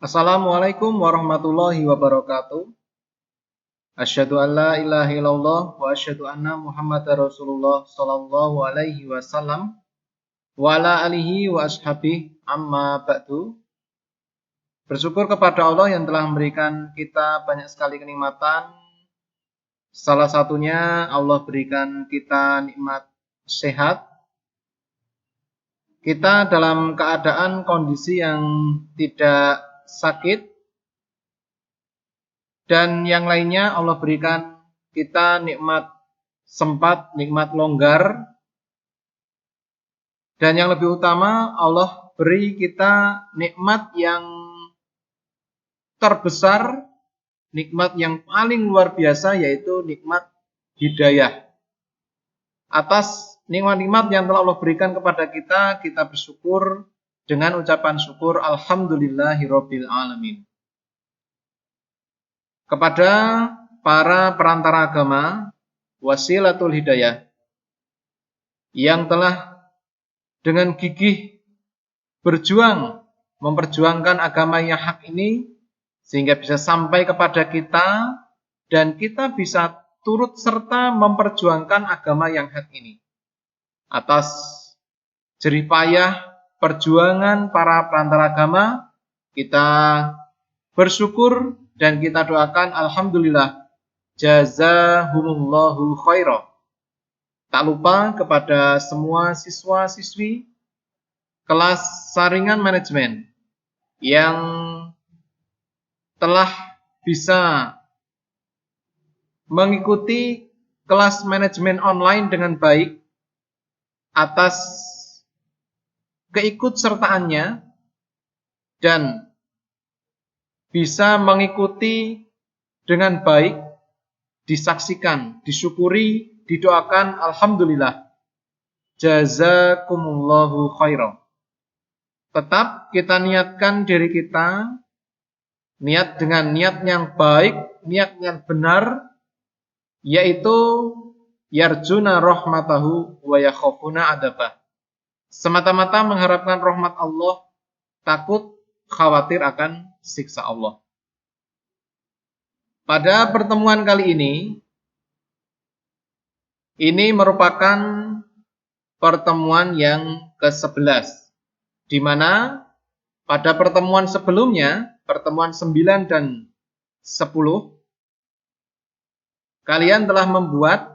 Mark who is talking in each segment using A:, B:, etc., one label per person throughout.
A: Assalamualaikum warahmatullahi wabarakatuh. Asyhadu an la ilaha illallah wa asyhadu anna Muhammadar Rasulullah sallallahu alaihi wasallam wa ala alihi wa ashabihi amma ba'du. Bersyukur kepada Allah yang telah memberikan kita banyak sekali kenikmatan. Salah satunya Allah berikan kita nikmat sehat. Kita dalam keadaan kondisi yang tidak sakit, dan yang lainnya Allah berikan kita nikmat sempat, nikmat longgar, dan yang lebih utama Allah beri kita nikmat yang terbesar, nikmat yang paling luar biasa, yaitu nikmat hidayah. Atas nikmat-nikmat yang telah Allah berikan kepada kita bersyukur dengan ucapan syukur alhamdulillahirabbil alamin. Kepada para perantara agama Wasilatul Hidayah yang telah dengan gigih berjuang memperjuangkan agama yang hak ini sehingga bisa sampai kepada kita dan kita bisa turut serta memperjuangkan agama yang hak ini. Atas jerih payah perjuangan para perantara agama, kita bersyukur dan kita doakan alhamdulillah jazahumullahu khairah. Tak lupa kepada semua siswa-siswi kelas saringan manajemen yang telah bisa mengikuti kelas manajemen online dengan baik atas keikutsertaannya dan bisa mengikuti dengan baik, disaksikan, disyukuri, didoakan alhamdulillah jazakumullahu khairan. Tetap kita niatkan diri kita, niat dengan niat yang baik, niat yang benar, yaitu yarjuna rahmatahu wa yakhafuna adabah. Semata-mata mengharapkan rahmat Allah, takut, khawatir akan siksa Allah. Pada pertemuan kali ini merupakan pertemuan yang ke-11, di mana pada pertemuan sebelumnya, pertemuan 9 dan 10, kalian telah membuat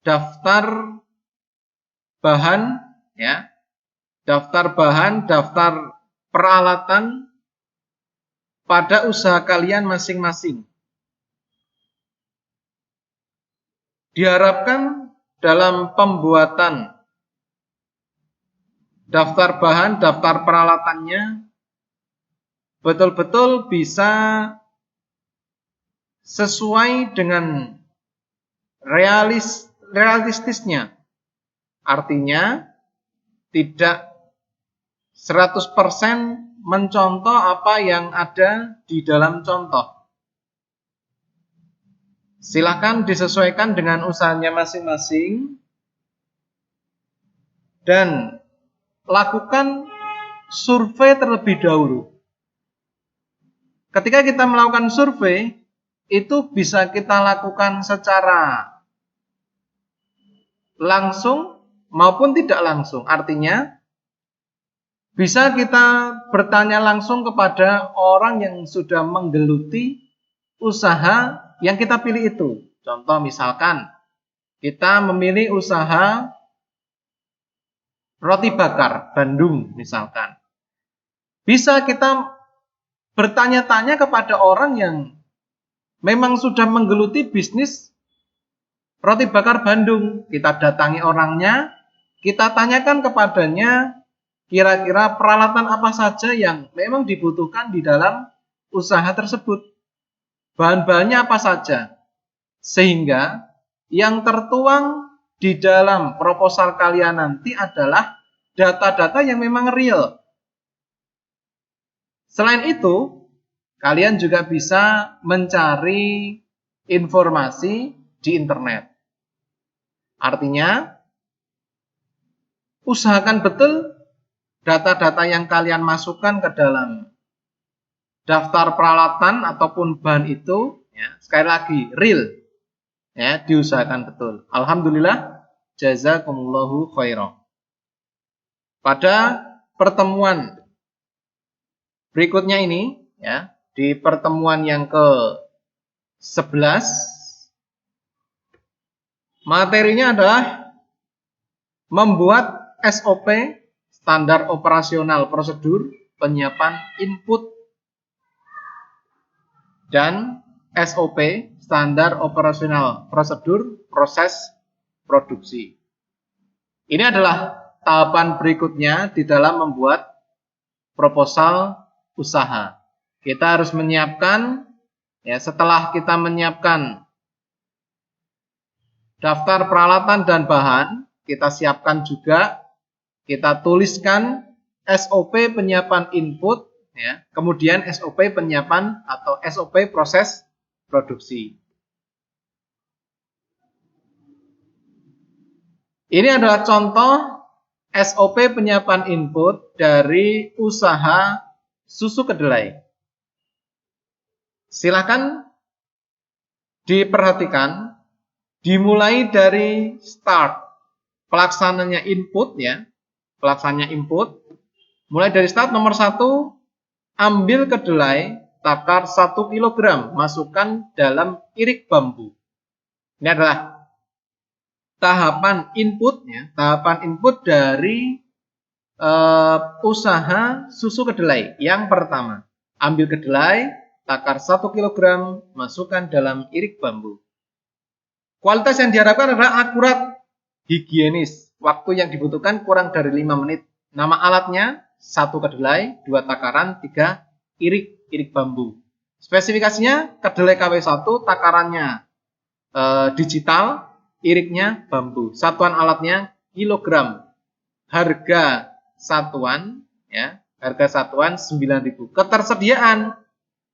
A: daftar bahan, ya, daftar bahan, daftar peralatan pada usaha kalian masing-masing. Diharapkan dalam pembuatan daftar bahan, daftar peralatannya betul-betul bisa sesuai dengan realistisnya. Artinya tidak 100% mencontoh apa yang ada di dalam contoh. Silakan disesuaikan dengan usahanya masing-masing dan lakukan survei terlebih dahulu. Ketika kita melakukan survei, itu bisa kita lakukan secara langsung maupun tidak langsung. Artinya bisa kita bertanya langsung kepada orang yang sudah menggeluti usaha yang kita pilih itu. Contoh misalkan kita memilih usaha roti bakar Bandung misalkan. Bisa kita bertanya-tanya kepada orang yang memang sudah menggeluti bisnis roti bakar Bandung. Kita datangi orangnya, kita tanyakan kepadanya kira-kira peralatan apa saja yang memang dibutuhkan di dalam usaha tersebut. Bahan-bahannya apa saja. Sehingga yang tertuang di dalam proposal kalian nanti adalah data-data yang memang real. Selain itu, kalian juga bisa mencari informasi di internet. Artinya, usahakan betul data-data yang kalian masukkan ke dalam daftar peralatan ataupun bahan itu, ya, sekali lagi real, ya, diusahakan betul. Alhamdulillah, jazakumullahu khairan. Pada pertemuan berikutnya ini, ya, di pertemuan yang ke-11, materinya adalah membuat SOP, standar operasional prosedur penyiapan input, dan SOP, standar operasional prosedur proses produksi. Ini adalah tahapan berikutnya di dalam membuat proposal usaha. Kita harus menyiapkan, ya, setelah kita menyiapkan daftar peralatan dan bahan, kita siapkan juga, kita tuliskan SOP penyiapan input, ya, kemudian SOP penyiapan atau SOP proses produksi. Ini adalah contoh SOP penyiapan input dari usaha susu kedelai. Silakan diperhatikan, dimulai dari start pelaksananya input, ya, pelaksananya input. Mulai dari start, nomor 1, ambil kedelai takar 1 kg, masukkan dalam irik bambu. Ini adalah tahapan inputnya, tahapan input dari usaha susu kedelai. Yang pertama, ambil kedelai takar 1 kg, masukkan dalam irik bambu. Kualitas yang diharapkan adalah akurat, higienis. Waktu yang dibutuhkan kurang dari 5 menit. Nama alatnya 1 kedelai, 2 takaran, 3 irik bambu. Spesifikasinya kedelai KW1, takarannya digital, iriknya bambu. Satuan alatnya kilogram. Harga satuan, ya, harga satuan 9.000. Ketersediaan,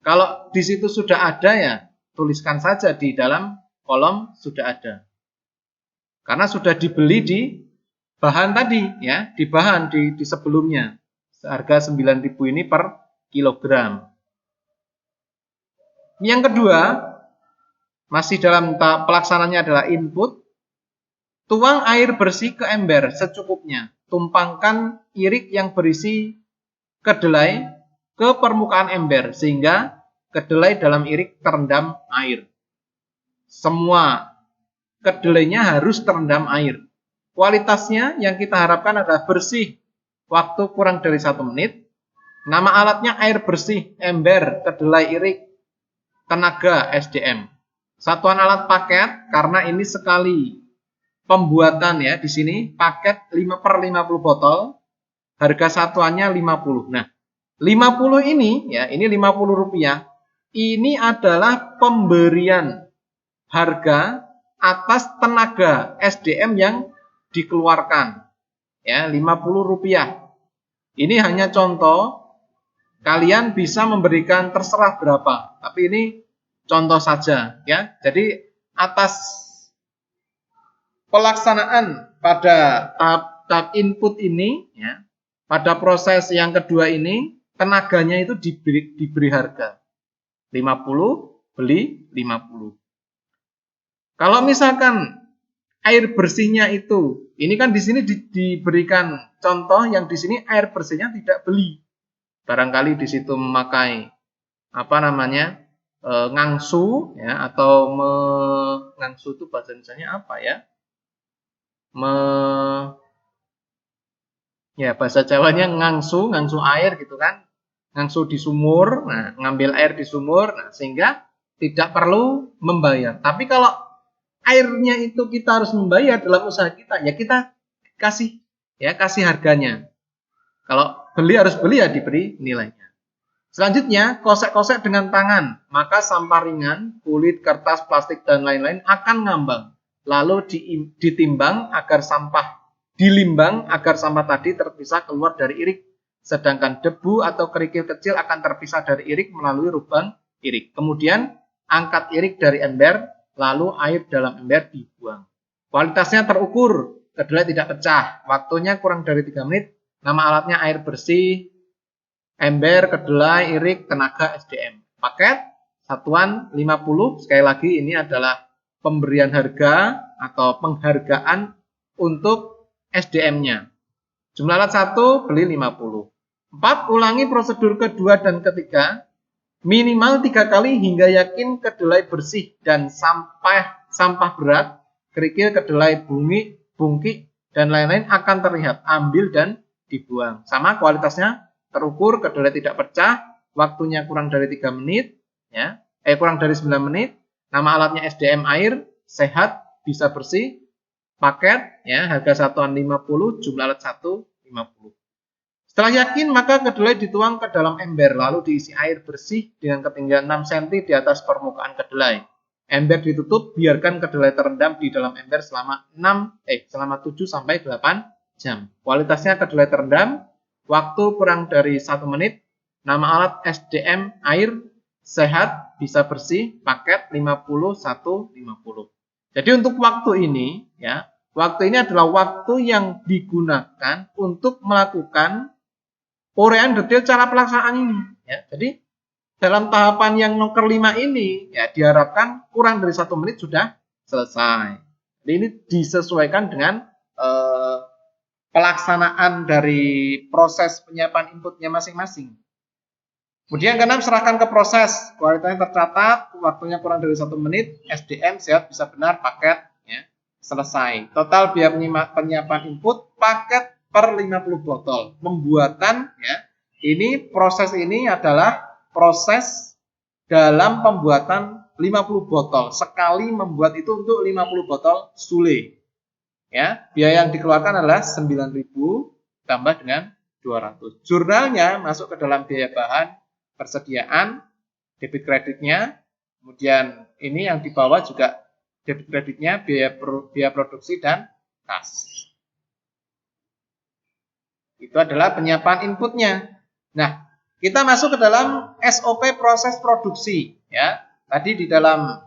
A: kalau di situ sudah ada, ya, tuliskan saja di dalam kolom sudah ada. Karena sudah dibeli di bahan tadi, ya, di bahan di sebelumnya. Harga 9.000 ini per kilogram. Yang kedua, masih dalam tahap pelaksananya adalah input. Tuang air bersih ke ember secukupnya. Tumpangkan irik yang berisi kedelai ke permukaan ember sehingga kedelai dalam irik terendam air. Semua kedelainya harus terendam air. Kualitasnya yang kita harapkan adalah bersih, waktu kurang dari 1 menit. Nama alatnya air bersih, ember, kedelai irik, tenaga SDM. Satuan alat paket, karena ini sekali pembuatan, ya, di sini paket 5/50 botol, harga satuannya 50. Nah, 50 ini, ya, ini 50 rupiah. Ini adalah pemberian harga atas tenaga SDM yang dikeluarkan, ya, 50 rupiah. Ini hanya contoh, kalian bisa memberikan terserah berapa, tapi ini contoh saja, ya. Jadi atas pelaksanaan pada tahap input ini, ya, pada proses yang kedua ini, tenaganya itu diberi harga 50, beli 50. Kalau misalkan air bersihnya itu, ini kan di sini diberikan contoh yang di sini air bersihnya tidak beli. Barangkali di situ memakai apa namanya, ngangsu, ya, atau ngangsu itu bahasa Indonesianya apa, ya? Ya, bahasa Jawanya ngangsu air gitu kan. Ngangsu di sumur, nah, ngambil air di sumur, nah, sehingga tidak perlu membayar. Tapi kalau airnya itu kita harus membayar dalam usaha kita, ya kita kasih, ya, kasih harganya. Kalau beli harus beli, ya diberi nilainya. Selanjutnya, kosek-kosek dengan tangan, maka sampah ringan, kulit, kertas, plastik, dan lain-lain akan ngambang. Lalu ditimbang agar sampah, dilimbang agar sampah tadi terpisah keluar dari irik. Sedangkan debu atau kerikil kecil akan terpisah dari irik melalui lubang irik. Kemudian, angkat irik dari ember, lalu air dalam ember dibuang. Kualitasnya terukur, kedelai tidak pecah, waktunya kurang dari 3 menit, Nama alatnya air bersih, ember, kedelai, irik, tenaga, SDM. Paket, satuan 50. Sekali lagi ini adalah pemberian harga atau penghargaan untuk SDM-nya. Jumlah alat 1, beli 50. 4. Ulangi prosedur kedua dan ketiga minimal 3 kali hingga yakin kedelai bersih dan sampah berat, kerikil, kedelai, bungkik, dan lain-lain akan terlihat. Ambil dan dibuang. Sama kualitasnya terukur, kedelai tidak pecah, waktunya kurang dari 3 menit, ya, kurang dari 9 menit. Nama alatnya SDM air, sehat, bisa bersih, paket, ya, harga satuan 50, jumlah alat 1, 50. Setelah yakin, maka kedelai dituang ke dalam ember, lalu diisi air bersih dengan ketinggian 6 cm di atas permukaan kedelai. Ember ditutup, biarkan kedelai terendam di dalam ember selama 7 sampai 8 jam. Kualitasnya kedelai terendam, waktu kurang dari 1 menit. Nama alat SDM air, sehat, bisa bersih, paket 50, 150. Jadi untuk waktu ini, ya, waktu ini adalah waktu yang digunakan untuk melakukan uraian detail cara pelaksanaan ini, ya. Jadi dalam tahapan yang nomor 5 ini, ya, diharapkan kurang dari 1 menit sudah selesai. Jadi ini disesuaikan dengan pelaksanaan dari proses penyiapan inputnya masing-masing. Kemudian keenam, serahkan ke proses, kualitasnya tercatat, waktunya kurang dari 1 menit, SDM sehat, bisa benar, paket, ya, selesai. Total biaya penyiapan input paket per 50 botol. Pembuatan, ya, ini proses ini adalah proses dalam pembuatan 50 botol. Sekali membuat itu untuk 50 botol sule. Ya, biaya yang dikeluarkan adalah 9.000 tambah dengan 200. Jurnalnya masuk ke dalam biaya bahan, persediaan, debit kreditnya. Kemudian ini yang di bawah juga debit kreditnya, biaya produksi dan kas. Itu adalah penyiapan inputnya. Nah, kita masuk ke dalam SOP proses produksi. Ya, tadi di dalam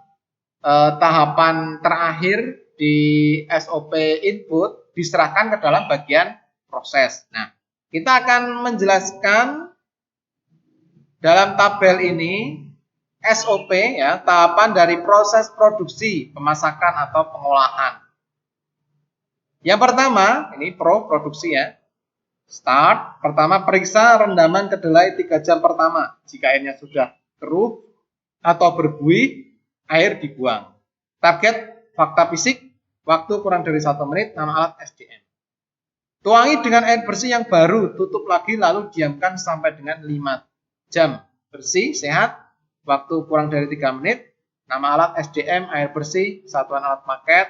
A: tahapan terakhir di SOP input diserahkan ke dalam bagian proses. Nah, kita akan menjelaskan dalam tabel ini SOP, ya, tahapan dari proses produksi, pemasakan atau pengolahan. Yang pertama, ini produksi, ya. Start, pertama periksa rendaman kedelai 3 jam pertama. Jika airnya sudah keruh atau berbuih, air dibuang. Target fakta fisik, waktu kurang dari 1 menit, nama alat SDM. Tuangi dengan air bersih yang baru, tutup lagi lalu diamkan sampai dengan 5 jam. Bersih, sehat, waktu kurang dari 3 menit, nama alat SDM air bersih, satuan alat paket,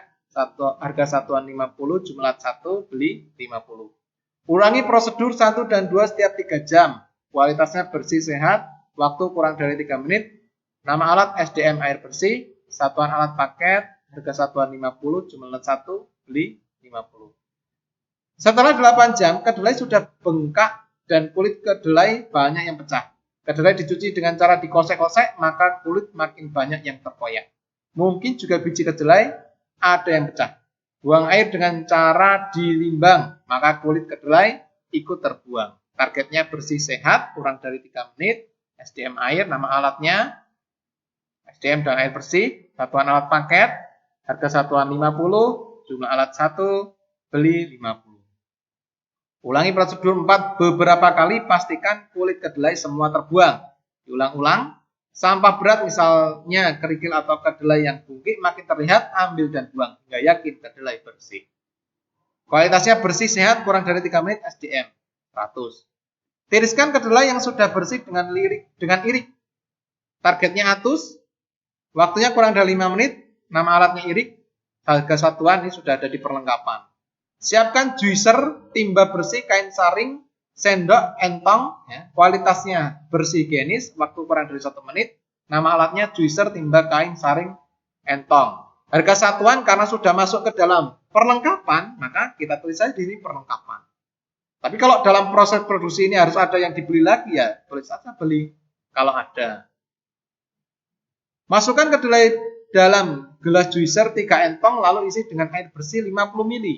A: harga satuan 50, jumlah 1, beli 50. Ulangi prosedur 1 dan 2 setiap 3 jam. Kualitasnya bersih, sehat, waktu kurang dari 3 menit. Nama alat SDM air bersih, satuan alat paket, harga satuan 50, jumlah 1, beli 50. Setelah 8 jam, kedelai sudah bengkak dan kulit kedelai banyak yang pecah. Kedelai dicuci dengan cara dikosek-kosek, maka kulit makin banyak yang terkoyak. Mungkin juga biji kedelai ada yang pecah. Buang air dengan cara dilimbang, maka kulit kedelai ikut terbuang. Targetnya bersih sehat, kurang dari 3 menit. SDM air, nama alatnya SDM dan air bersih, satuan alat paket, harga satuan 50, jumlah alat 1, beli 50. Ulangi prosedur 4 beberapa kali, pastikan kulit kedelai semua terbuang. Diulang-ulang. Sampah berat misalnya kerikil atau kedelai yang bungkik makin terlihat, ambil dan buang hingga yakin kedelai bersih. Kualitasnya bersih sehat kurang dari 3 menit, SDM 100. Tiriskan kedelai yang sudah bersih dengan irik. Targetnya atus. Waktunya kurang dari 5 menit. Nama alatnya irik. Harga satuan ini sudah ada di perlengkapan. Siapkan juicer, timba bersih, kain saring, sendok, entong, ya. Kualitasnya bersih higienis, waktu kurang dari 1 menit. Nama alatnya juicer, timba, kain saring, entong. Harga satuan karena sudah masuk ke dalam perlengkapan, maka kita tulis saja di sini perlengkapan. Tapi kalau dalam proses produksi ini harus ada yang dibeli lagi, ya tulis saja beli kalau ada. Masukkan kedelai dalam gelas juicer 3 entong lalu isi dengan air bersih 50 ml.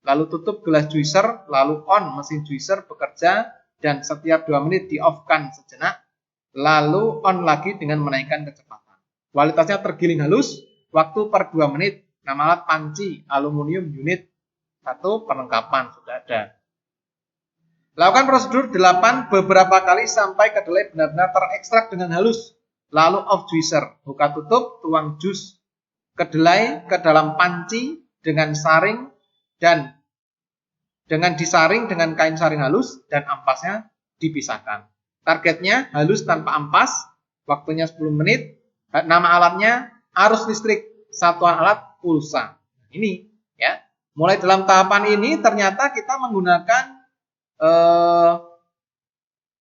A: lalu tutup gelas juicer, lalu on mesin juicer bekerja, dan setiap 2 menit di-off-kan sejenak, lalu on lagi dengan menaikkan kecepatan. Kualitasnya tergiling halus, waktu per 2 menit, nama alat panci, aluminium unit, 1 perlengkapan, sudah ada. Lakukan prosedur 8 beberapa kali sampai kedelai benar-benar terekstrak dengan halus, lalu off juicer, buka tutup, tuang jus kedelai ke dalam panci dengan saring dan dengan disaring dengan kain saring halus dan ampasnya dipisahkan. Targetnya halus tanpa ampas, waktunya 10 menit, nama alatnya arus listrik, satuan alat pulsa. Ini ya. Mulai dalam tahapan ini ternyata kita menggunakan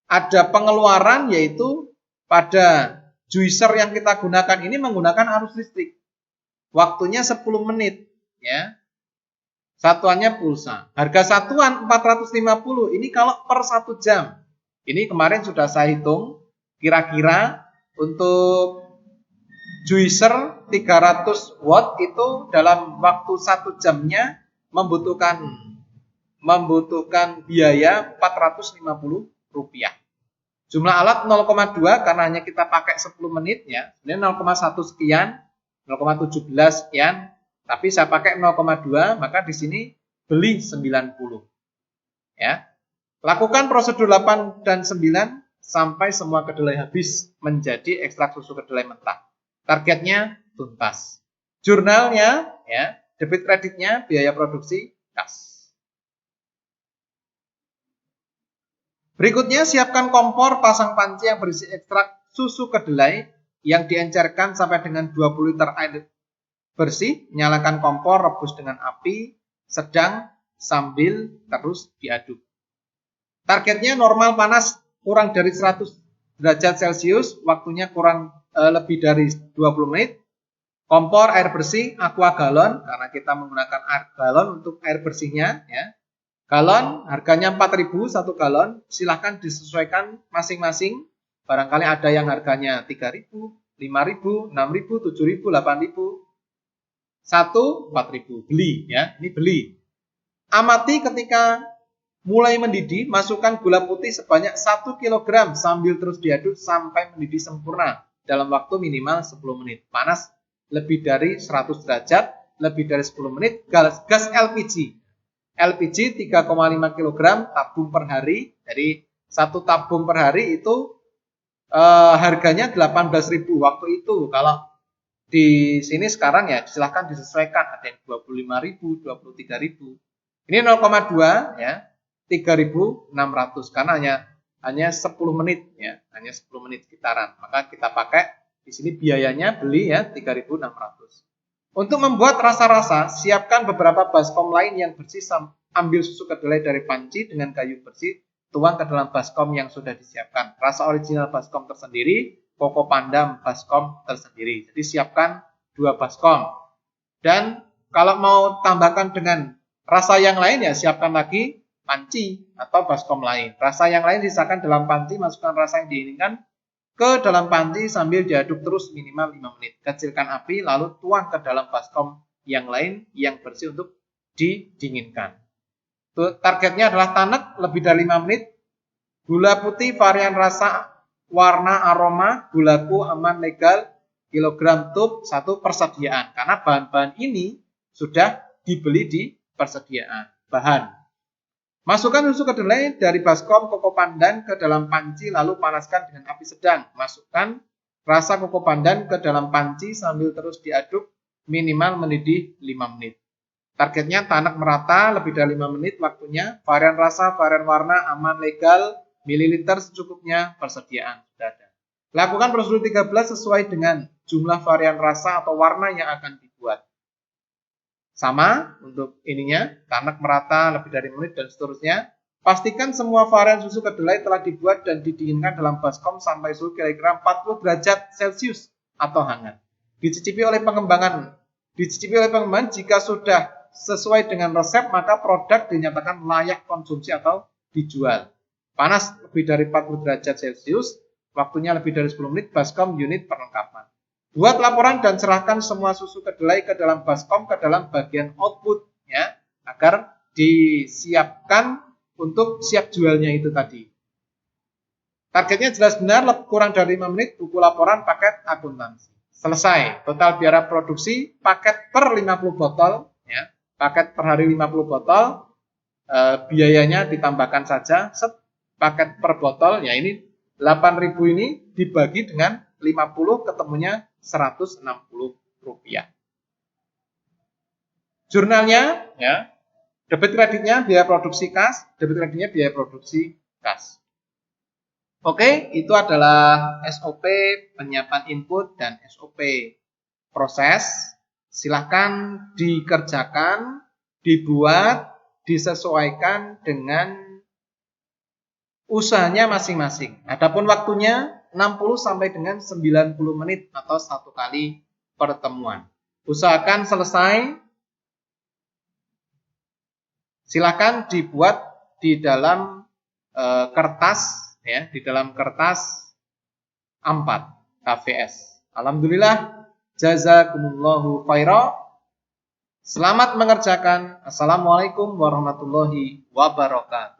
A: ada pengeluaran, yaitu pada juicer yang kita gunakan ini menggunakan arus listrik. Waktunya 10 menit ya. Satuannya pulsa. Harga satuan 450. Ini kalau per 1 jam. Ini kemarin sudah saya hitung. Kira-kira untuk juicer 300 watt itu dalam waktu 1 jamnya membutuhkan biaya Rp450. Jumlah alat 0,2 karena hanya kita pakai 10 menit ya. Ini 0,1 sekian, 0,17 sekian. Tapi saya pakai 0,2, maka di sini beli 90. Ya. Lakukan prosedur 8 dan 9 sampai semua kedelai habis menjadi ekstrak susu kedelai mentah. Targetnya tuntas. Jurnalnya ya, debit kreditnya, biaya produksi, kas. Berikutnya siapkan kompor, pasang panci yang berisi ekstrak susu kedelai yang diencerkan sampai dengan 20 liter air bersih, nyalakan kompor, rebus dengan api sedang sambil terus diaduk. Targetnya normal panas kurang dari 100 derajat Celcius, waktunya kurang lebih dari 20 menit. Kompor air bersih aqua galon karena kita menggunakan air galon untuk air bersihnya ya. Galon harganya 4.000 1 galon, silahkan disesuaikan masing-masing. Barangkali ada yang harganya 3.000, 5.000, 6.000, 7.000, 8.000. 4.000 beli ya, ini beli. Amati ketika mulai mendidih, masukkan gula putih sebanyak 1 kg sambil terus diaduk sampai mendidih sempurna dalam waktu minimal 10 menit. Panas lebih dari 100 derajat, lebih dari 10 menit. Gas LPG 3,5 kg tabung per hari. Jadi 1 tabung per hari itu harganya 18.000 waktu itu. Kalau di sini sekarang ya silahkan disesuaikan, ada yang 25.000, 23.000. Ini 0,2 ya, 3.600 karena hanya 10 menit ya, hanya 10 menit sekitaran. Maka kita pakai di sini biayanya beli ya 3.600. Untuk membuat rasa-rasa, siapkan beberapa baskom lain yang bersih. Ambil susu kedelai dari panci dengan kayu bersih, tuang ke dalam baskom yang sudah disiapkan. Rasa original baskom tersendiri, Koko Pandan baskom tersendiri. Jadi siapkan 2 baskom. Dan kalau mau tambahkan dengan rasa yang lain ya siapkan lagi panci atau baskom lain. Rasa yang lain sisakan dalam panci, masukkan rasa yang diinginkan ke dalam panci sambil diaduk terus minimal 5 menit. Kecilkan api lalu tuang ke dalam baskom yang lain yang bersih untuk didinginkan. Targetnya adalah tanek lebih dari 5 menit. Gula putih varian rasa, warna, aroma, gulaku aman legal, kilogram tub 1 persediaan. Karena bahan-bahan ini sudah dibeli di persediaan bahan. Masukkan susu kedelai dari baskom Koko Pandan ke dalam panci lalu panaskan dengan api sedang. Masukkan rasa Koko Pandan ke dalam panci sambil terus diaduk minimal mendidih 5 menit. Targetnya tanek merata lebih dari 5 menit waktunya. Varian rasa, varian warna aman legal, mililiter secukupnya, persediaan sudah ada. Lakukan prosedur 13 sesuai dengan jumlah varian rasa atau warna yang akan dibuat. Sama untuk ininya, tanek merata lebih dari 5 menit dan seterusnya. Pastikan semua varian susu kedelai telah dibuat dan didinginkan dalam baskom sampai suhu kira-kira 40 derajat Celcius atau hangat. Dicicipi oleh pengembangan jika sudah sesuai dengan resep maka produk dinyatakan layak konsumsi atau dijual. Panas lebih dari 40 derajat Celcius, waktunya lebih dari 10 menit, baskom unit perlengkapan. Buat laporan dan serahkan semua susu kedelai ke dalam baskom ke dalam bagian output ya, agar disiapkan untuk siap jualnya itu tadi. Targetnya jelas benar, kurang dari 5 menit, buku laporan paket akuntansi. Selesai. Total biaya produksi paket per 50 botol, ya. Paket per hari 50 botol, biayanya ditambahkan saja, paket per botol, ya ini 8.000 ini dibagi dengan 50, ketemunya Rp160. Jurnalnya, ya, debit kreditnya biaya produksi kas, debit kreditnya biaya produksi kas. Oke, itu adalah SOP penyiapan input dan SOP proses. Silahkan dikerjakan, dibuat, disesuaikan dengan usahanya masing-masing. Adapun waktunya 60 sampai dengan 90 menit atau 1 kali pertemuan. Usahakan selesai. Silakan dibuat di dalam kertas, ya, di dalam kertas A4 KVS. Alhamdulillah, jazakumullahu khairan. Selamat mengerjakan. Assalamualaikum warahmatullahi wabarakatuh.